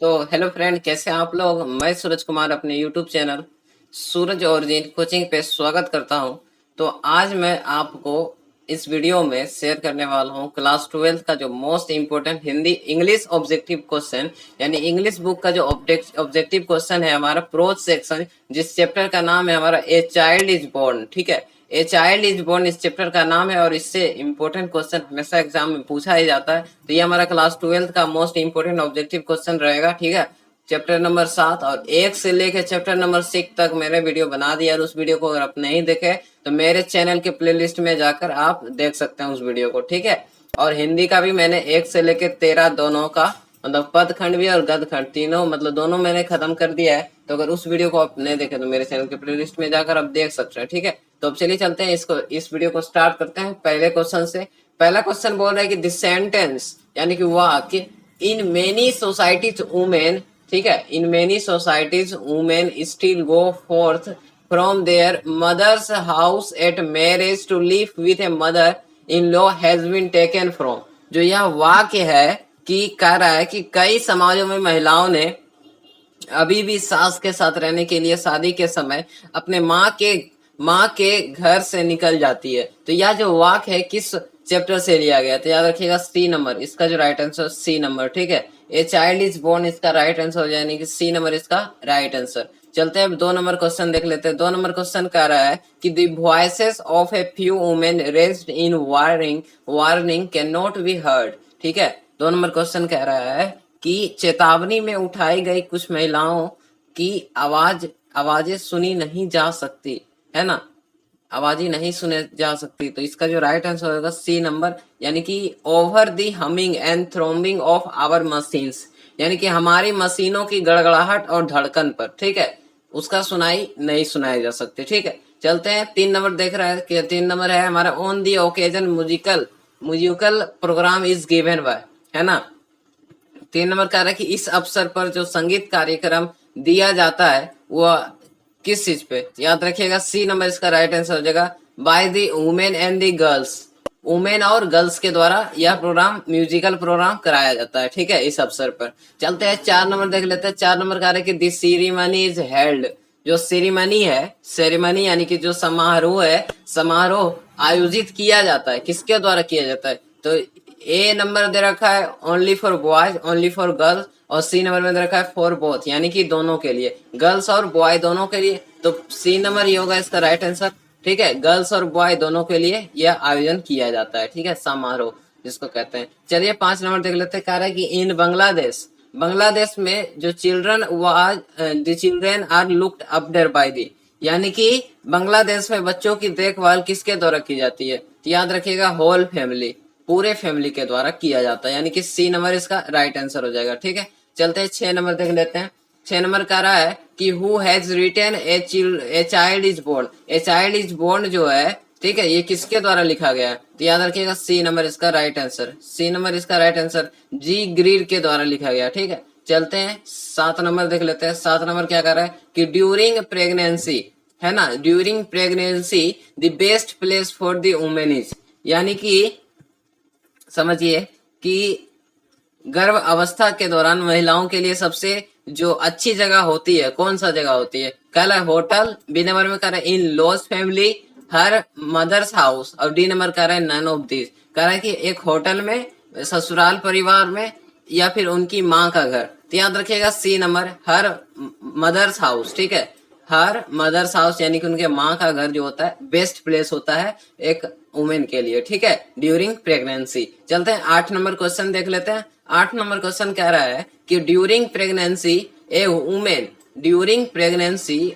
तो hello friend, कैसे हैं आप लोग। मैं सूरज कुमार अपने यूट्यूब चैनल सूरज ओरिजिन कोचिंग पे स्वागत करता हूं। तो आज मैं आपको इस वीडियो में शेयर करने वाला हूं क्लास 12 का जो most important Hindi English objective question, यानी इंग्लिश बुक का जो ऑब्जेक्टिव क्वेश्चन है हमारा प्रोज सेक्शन, जिस चैप्टर का नाम है हमारा ए चाइल्ड इज बोर्न। ठीक है, ए चाइल्ड इज बोर्न इस चैप्टर का नाम है और इससे इम्पोर्टेंट क्वेश्चन हमेशा एग्जाम में पूछा ही जाता है। तो ये हमारा क्लास 12 का मोस्ट इम्पोर्टेंट ऑब्जेक्टिव क्वेश्चन रहेगा। ठीक है, चैप्टर नंबर 7 और 1 से लेकर चैप्टर नंबर 6 तक मैंने वीडियो बना दिया और उस वीडियो को अगर आप नहीं देखे तो मेरे चैनल के प्लेलिस्ट में जाकर आप देख सकते हैं उस वीडियो को। ठीक है, और हिंदी का भी मैंने 1 से लेकर 13 दोनों का मतलब पद खंड भी और गद खंड तीनों मतलब दोनों मैंने खत्म कर दिया है। तो अगर उस वीडियो को आप नहीं देखे तो मेरे चैनल के प्लेलिस्ट में जाकर आप देख सकते हैं। ठीक है, तो अब चलिए चलते हैं इस वीडियो को स्टार्ट करते हैं पहले क्वेश्चन से। पहला क्वेश्चन बोल रहा है कि दिस सेंटेंस यानी कि वाक्य इन मेनी सोसाइटीज वुमेन, ठीक है, in many societies women still go forth from their mother's house at marriage to live with a mother in law has been taken from. जो यह वाक्य है कि कह रहा है कि कई समाजों में महिलाओं ने अभी भी सास के साथ रहने के लिए शादी के समय अपने माँ के घर से निकल जाती है। तो यह जो वाक्य है किस चैप्टर से लिया गया, तो याद रखिएगा सी नंबर, इसका जो राइट आंसर सी नंबर। ठीक है, ए चाइल्ड इज बोर्न इसका राइट आंसर हो जाएगा कि सी नंबर इसका राइट आंसर। चलते हैं 2 नंबर क्वेश्चन देख लेते हैं। 2 नंबर क्वेश्चन कह रहा है कि the voices of a few women raised in warning can not be heard. ठीक है, 2 नंबर क्वेश्चन कह रहा है कि चेतावनी में उठाई गई कुछ महिलाओं की आवाजें सुनी नहीं जा सकती, है ना, आवाजें नहीं सुने जा सकती। तो इसका जो राइट आंसर होगा सी नंबर, यानी कि over the humming and throbbing of our machines, यानी कि हमारी मशीनों की गड़गड़ाहट और धड़कन पर, ठीक है, उसका सुनाई नहीं सुनाई जा सकती। ठीक है, चलते हैं 3 नंबर देख रहे हैं कि 3 नंबर है हमारा on the occasion musical programme is given by, है ना। 3 नंबर कह रहा है कि इस अवसर पर जो संगीत कार्यक्रम दिया जाता है वह किस चीज पे, याद रखिएगा सी नंबर इसका राइट आंसर हो जाएगा by the women and the girls. Women और गर्ल्स के द्वारा यह प्रोग्राम म्यूजिकल प्रोग्राम कराया जाता है। ठीक है, इस अवसर पर। चलते हैं 4 नंबर देख लेते हैं। 4 नंबर कह रहे हैं कि दिस सेरेमनी इज हेल्ड। जो सेरेमनी है, सेरेमनी यानी कि जो समारोह है, समारोह आयोजित किया जाता है, किसके द्वारा किया जाता है, तो ए नंबर दे रखा है only for boys only for girls और सी नंबर में दे रखा है फॉर बोथ, यानी कि दोनों के लिए, गर्ल्स और बॉय दोनों के लिए। तो सी नंबर ये होगा इसका राइट आंसर। ठीक है, गर्ल्स और बॉय दोनों के लिए यह आयोजन किया जाता है। ठीक है, समारोह जिसको कहते हैं। चलिए 5 नंबर देख लेते हैं। कह रहा है कि इन बांग्लादेश में जो children are looked after by the, यानी कि बांग्लादेश में बच्चों की देखभाल किसके द्वारा की जाती है, तो याद रखिएगा होल फैमिली, पूरे फैमिली के द्वारा किया जाता है, यानी कि सी नंबर इसका राइट आंसर हो जाएगा। ठीक है, चलते हैं 6 नंबर देख लेते हैं। 6 नंबर कह रहा है कि who has written a child is born. A child is born जो है, ठीक है, ये किसके द्वारा लिखा गया है, तो याद रखिएगा सी नंबर इसका राइट आंसर, सी नंबर इसका राइट आंसर जी ग्रीर के द्वारा लिखा गया। ठीक है, चलते हैं 7 नंबर देख लेते हैं। 7 नंबर क्या कह रहा है कि ड्यूरिंग प्रेगनेंसी, है ना, during pregnancy the best place for the women is, यानी कि समझिए कि गर्भ अवस्था के दौरान महिलाओं के लिए सबसे जो अच्छी जगह होती है, कौन सा जगह होती है, कह रहा है होटल, बी नंबर में कह रहा है in law's family, her mother's house, और डी नंबर कह रहा है नन ऑफ दिस। कह रहा है कि एक होटल में, ससुराल परिवार में, या फिर उनकी माँ का घर। तो याद रखिएगा C number her mother's house. ठीक है, हर मदर्स हाउस यानी कि उनके माँ का घर जो होता है बेस्ट प्लेस होता है एक वुमेन के लिए। ठीक है, ड्यूरिंग प्रेगनेंसी। चलते हैं 8 नंबर क्वेश्चन देख लेते हैं। 8 नंबर क्वेश्चन कह रहा है कि during pregnancy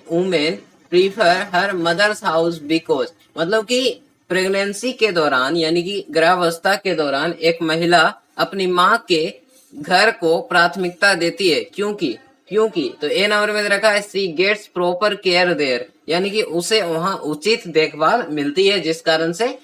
women prefer her mother's house because, मतलब कि प्रेगनेंसी के दौरान यानी कि गर्भावस्था के दौरान एक महिला अपनी माँ के घर को प्राथमिकता देती है, क्योंकि तो ए नंबर में रखा है सी गेट्स प्रॉपर केयर देयर, यानी कि उसे वहां उचित देखभाल मिलती है, जिस कारण से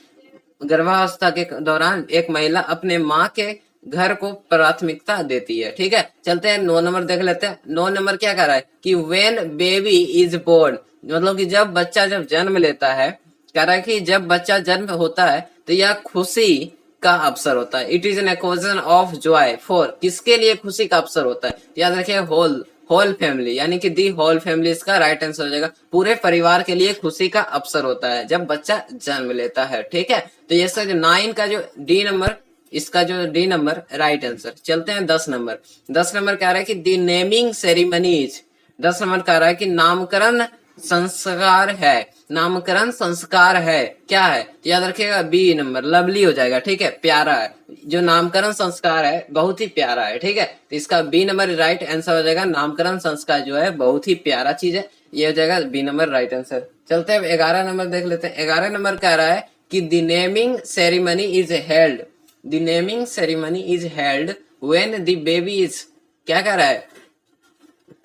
गर्भावस्था के दौरान एक महिला अपने माँ के घर को प्राथमिकता देती है। ठीक है, चलते हैं 9 नंबर देख लेते हैं। 9 नंबर क्या कह रहा है कि व्हेन बेबी इज बोर्न, मतलब कि जब बच्चा जन्म लेता है, कह रहा है कि जब बच्चा जन्म होता है तो यह खुशी का अवसर होता है। It is an occasion of Joy for, किसके लिए खुशी का अवसर होता है, याद रखिए होल होल फैमिली, यानी कि दी होल फैमिली इसका राइट आंसर हो जाएगा। पूरे परिवार के लिए खुशी का अवसर होता है जब बच्चा जन्म लेता है, ठीक है। तो ये सर 9 का जो डी नंबर, इसका जो डी नंबर राइट आंसर। चलते हैं 10 नंबर। 10 नंबर कह रहा है कि दी नेमिंग सेरेमनीज, 10 नंबर कह रहा है कि नामकरण संस्कार है, नामकरण संस्कार है, क्या है, तो याद रखिएगा बी नंबर लवली हो जाएगा, ठीक है, प्यारा है। जो नामकरण संस्कार है बहुत ही प्यारा है, ठीक है, तो इसका बी नंबर राइट आंसर हो जाएगा। नामकरण संस्कार जो है बहुत ही प्यारा चीज है, ये हो जाएगा बी नंबर राइट आंसर। चलते हैं 11 नंबर देख लेते हैं। 11 नंबर कह रहा है कि the naming ceremony is held, the naming ceremony is held when the baby is, क्या कह रहा है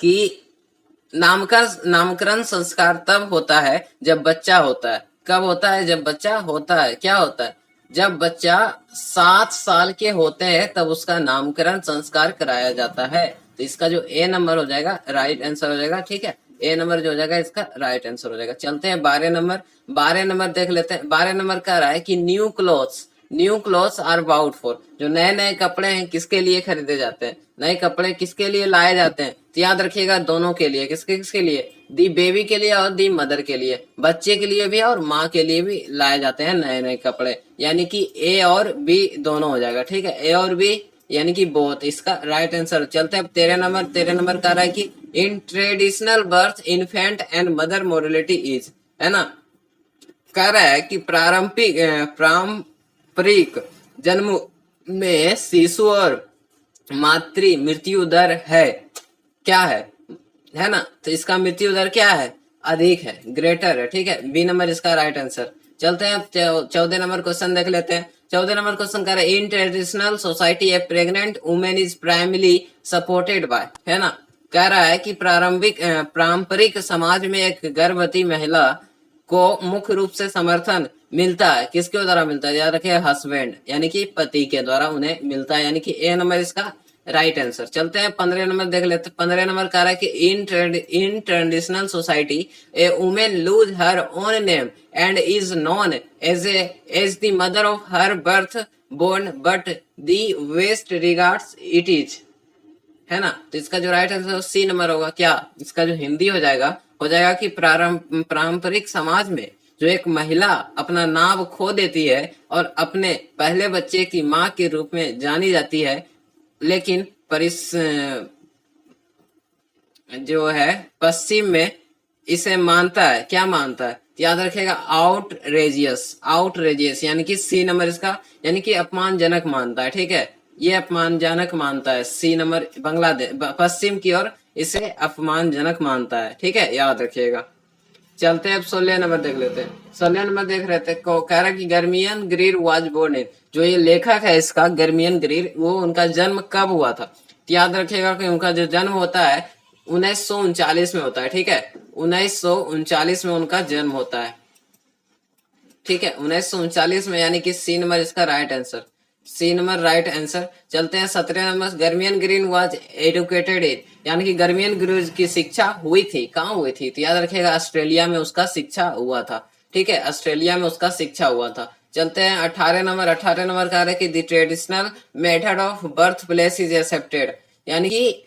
कि नामकरण संस्कार तब होता है जब बच्चा होता है। कब होता है, जब बच्चा होता है। क्या होता है, जब बच्चा 7 साल के होते हैं तब उसका नामकरण संस्कार कराया जाता है। तो इसका जो ए नंबर हो जाएगा राइट आंसर हो जाएगा, ठीक है, ए नंबर जो हो जाएगा इसका राइट आंसर हो जाएगा। चलते हैं 12 नंबर। 12 नंबर देख लेते हैं। 12 नंबर कह रहा है कि new clothes are bought for, जो नए नए कपड़े हैं किसके लिए खरीदे जाते हैं, नए कपड़े किसके लिए लाए जाते हैं, तो याद रखिएगा दोनों के लिए, किसके किसके लिए, दी बेबी के लिए और दी मदर के लिए, बच्चे के लिए भी और माँ के लिए भी लाए जाते हैं नए नए कपड़े, यानी कि ए और बी दोनों हो जाएगा, ठीक है, ए और बी यानी कि बोथ, इसका राइट आंसर। चलते हैं 13 नंबर। 13 नंबर कह रहा है कि in traditional birth infant and mother mortality is, है ना, कह रहा है कि पारंपरिक जन्म में शिशु और मातृ मृत्यु दर है, क्या है ना, तो इसका मृत्यु दर क्या है, अधिक है, ग्रेटर है, ठीक है, बी नंबर इसका राइट आंसर। चलते हैं 14 नंबर क्वेश्चन देख लेते हैं। 14 नंबर क्वेश्चन कह रहे हैं इन traditional society A pregnant women is primarily supported by, है ना, कह रहा है कि पारंपरिक समाज में एक गर्भवती महिला को मुख्य रूप से समर्थन मिलता है, किसके द्वारा मिलता है, याद रखिए हस्बैंड यानी कि पति के द्वारा उन्हें मिलता है, यानी कि ए नंबर इसका राइट आंसर। चलते हैं 15 नंबर देख लेते हैं। 15 नंबर कह रहा है कि in traditional society a women lose her own name and is known as the mother of her birth born but the west regards it is, है ना, तो इसका जो राइट आंसर सी नंबर होगा। क्या इसका जो हिंदी हो जाएगा कि पारंपरिक समाज में जो एक महिला अपना नाम खो देती है और अपने पहले बच्चे की माँ के रूप में जानी जाती है, लेकिन जो है पश्चिम में इसे मानता है, क्या मानता है, याद रखिएगा आउटरेजियस यानी कि सी नंबर इसका, यानी कि अपमानजनक मानता है, ठीक है, ये अपमानजनक मानता है, सी नंबर बांग्लादेश पश्चिम की ओर इसे अपमानजनक मानता है, ठीक है, याद रखिएगा। चलते हैं अब 16 नंबर देख लेते हैं। 16 नंबर देख रहे थे, कह रहा कि गर्मियन ग्रीर वाज बोर्न इन, जो ये लेखक है इसका गर्मियन ग्रीर, वो उनका जन्म कब हुआ था, तो याद रखिएगा कि उनका जो जन्म होता है 1939 में होता है, ठीक है, 1939 में उनका जन्म होता है, ठीक है, 1939 में, यानी कि सी नंबर इसका right answer, C number right answer. चलते हैं 17 नंबर। गर्मियन ग्रीन वाज एडुकेटेड इन, यानी कि गर्मियन ग्रीन की शिक्षा हुई थी, कहाँ हुई थी, तो याद रखिएगा ऑस्ट्रेलिया में उसका शिक्षा हुआ था, ठीक है, ऑस्ट्रेलिया में उसका शिक्षा हुआ था। चलते हैं 18 नंबर। 18 नंबर कह रहे कि the traditional method of birth place is accepted, यानी कि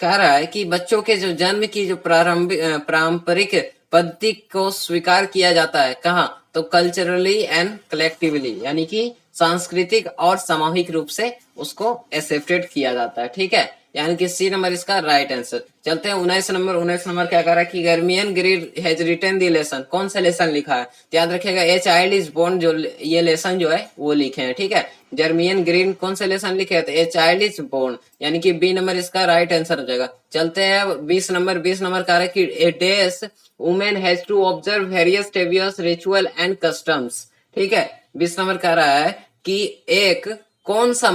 कह रहा है कि बच्चों के जो जन्म की जो पारंपरिक पद्धति को स्वीकार किया जाता है, कहाँ, तो कल्चरली एंड कलेक्टिवली, यानी कि सांस्कृतिक और सामूहिक रूप से उसको एक्सेप्टेड किया जाता है, ठीक है, यानी कि सी नंबर इसका राइट आंसर। चलते हैं 19 नंबर। 19 नंबर क्या कह रहा है कि Germaine Green has written the lesson, कौन सा लेसन लिखा है, तो याद रखिएगा ए चाइल्ड इज बोर्न, जो ये लेसन जो है वो लिखे हैं, ठीक है, जर्मियन ग्रीन कौन सा लेसन लिखे हैं, तो ए चाइल्ड इज बोर्न, यानी कि बी नंबर इसका राइट आंसर हो जाएगा। चलते हैं 20 नंबर। 20 नंबर कह रहा है कि a days women has to observe various tedious ritual and customs, ठीक है, 20 नंबर कह रहा है कि एक कौन सा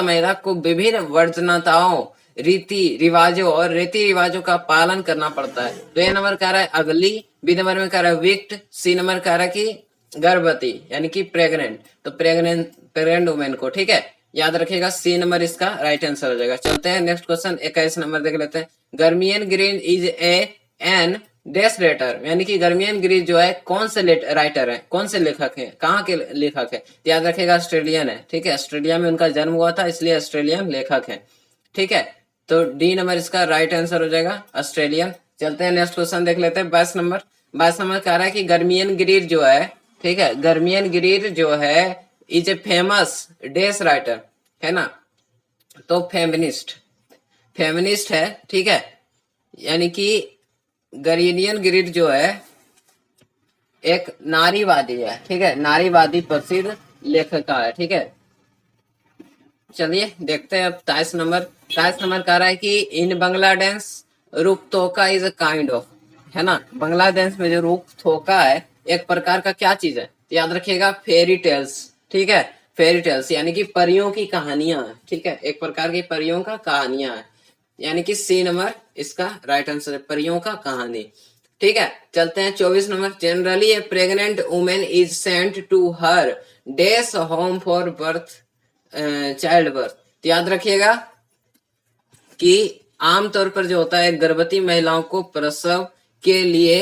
महिला को विभिन्न वर्जनताओं, रीति रिवाजों और रीति रिवाजों का पालन करना पड़ता है, तो ए नंबर कह रहा है अगली, बी नंबर में कह रहा है विक्ट, सी नंबर कह रहा है कि गर्भवती यानी कि प्रेग्नेंट, तो प्रेग्नेंट वुमेन को, ठीक है, याद रखिएगा सी नंबर इसका राइट आंसर हो जाएगा। चलते हैं नेक्स्ट क्वेश्चन 21 नंबर देख लेते हैं। गर्मियन ग्रीन इज एन डेस राइटर यानी कि गर्मियन ग्रीस जो है कौन से राइटर है, कौन से लेखक हैं, कहाँ के लेखक है? तो याद रखेगा ऑस्ट्रेलियन है, ठीक है। ऑस्ट्रेलिया में उनका जन्म हुआ था, इसलिए ऑस्ट्रेलियन लेखक है, ठीक है। तो डी नंबर इसका राइट आंसर हो जाएगा, ऑस्ट्रेलियन। चलते हैं नेक्स्ट क्वेश्चन देख लेते हैं। 22 नंबर, 22 नंबर कह रहा है कि गर्मियन ग्रीर जो है, ठीक है, गर्मियन ग्रीर जो है इज ए फेमस डेस राइटर, है ना। तो फेमिनिस्ट, फेमिनिस्ट है, ठीक है। यानी कि गर्मियन ग्रीर जो है एक नारीवादी है, ठीक है, नारीवादी प्रसिद्ध लेखिका है, ठीक है। चलिए देखते हैं अब 23 नंबर। 23 नंबर कह रहा है कि इन बांग्लादेश रूपथोका इज अ काइंड ऑफ, है ना। बांग्लादेश में जो रूपथोका है एक प्रकार का क्या चीज है? तो याद रखिएगा फेरी टेल्स, ठीक है, फेरी टेल्स यानी कि परियों की कहानियां, ठीक है, एक प्रकार की परियों का कहानियां है, यानी कि सी नंबर इसका राइट आंसर है, परियों का कहानी, ठीक है। चलते हैं 24 number. Generally a pregnant women is sent to her डेस home for birth, child birth. तो याद रखिएगा कि आमतौर पर जो होता है गर्भवती महिलाओं को प्रसव के लिए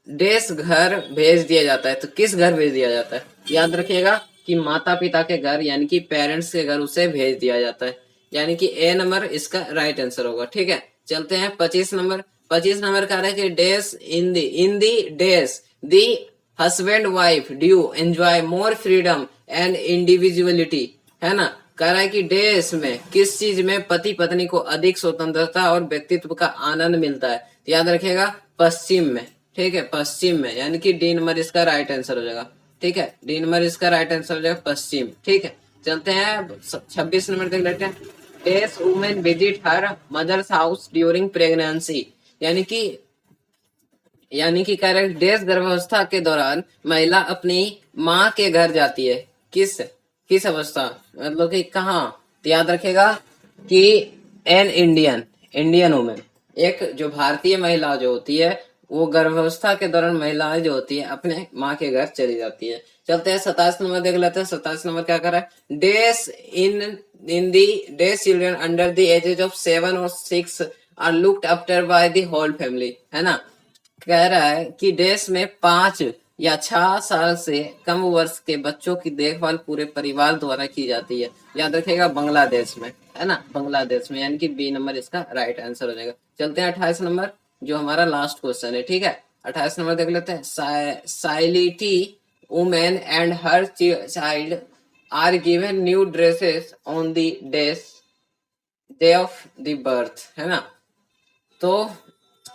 देश घर भेज दिया जाता है। तो किस घर भेज दिया जाता है? याद रखिएगा कि माता पिता के घर यानी कि पेरेंट्स के घर उसे भेज दिया जाता है, यानी कि ए नंबर इसका राइट आंसर होगा, ठीक है। चलते हैं 25 नंबर। 25 नंबर कह रहा है कि these in the days the husband wife do enjoy more freedom and individuality, है ना। कह रहा है कि देश में किस चीज में पति पत्नी को अधिक स्वतंत्रता और व्यक्तित्व का आनंद मिलता है? तो याद रखिएगा पश्चिम में, ठीक है, पश्चिम में, यानी कि डी नंबर इसका राइट आंसर हो जाएगा, ठीक है, डी नंबर इसका राइट आंसर हो जाएगा पश्चिम, ठीक है। चलते हैं 26 नंबर देख लेते हैं। These women visit her mother's house during pregnancy, यानी कि कह रहे डेस गर्भावस्था के दौरान महिला अपनी माँ के घर जाती है। किस किस अवस्था, मतलब कि कहाँ? तो याद रखेगा कि एन इंडियन इंडियन वुमेन, एक जो भारतीय महिला जो होती है वो गर्भावस्था के दौरान महिलाएं जो होती है अपने माँ के घर चली जाती है। चलते हैं 27 नंबर देख लेते हैं। 27 नंबर क्या कर रहा है? These in the these children under the ages of 7 और 6 are looked after by the whole family, है ना। कह रहा है कि देश में 5 या 6 साल से कम वर्ष के बच्चों की देखभाल पूरे परिवार द्वारा की जाती है। याद रखिएगा बांग्लादेश में, है ना, बांग्लादेश में, यानी कि बी नंबर इसका राइट आंसर हो जाएगा। चलते हैं 28 नंबर जो हमारा लास्ट क्वेश्चन है, ठीक है। 28 नंबर देख लेते हैं। साइलिटी women and her child are given new dresses on the day of the birth, है ना। तो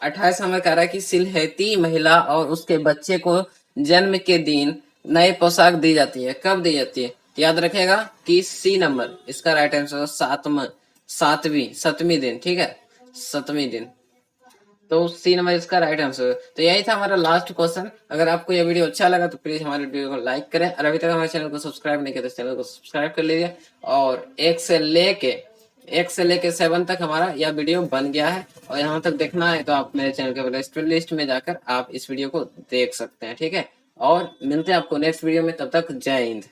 28 नंबर कह रहा है कि सिलहती महिला और उसके बच्चे को जन्म के दिन नए पोशाक दी जाती है। कब दी जाती है? याद रखेगा कि सी नंबर इसका राइट आंसर सातवीं दिन, ठीक है, 7वीं दिन। तो सी नंबर इसका राइट आंसर। तो यही था हमारा लास्ट क्वेश्चन। अगर आपको यह वीडियो अच्छा लगा तो प्लीज हमारे वीडियो को लाइक करें, और अभी तक हमारे चैनल को सब्सक्राइब नहीं किया तो चैनल को सब्सक्राइब कर लीजिए। और 1 से लेके 7 तक हमारा यह वीडियो बन गया है, और यहाँ तक देखना है तो आप मेरे चैनल के प्लेलिस्ट में जाकर आप इस वीडियो को देख सकते हैं, ठीक है। और मिलते हैं आपको नेक्स्ट वीडियो में, तब तक जय हिंद।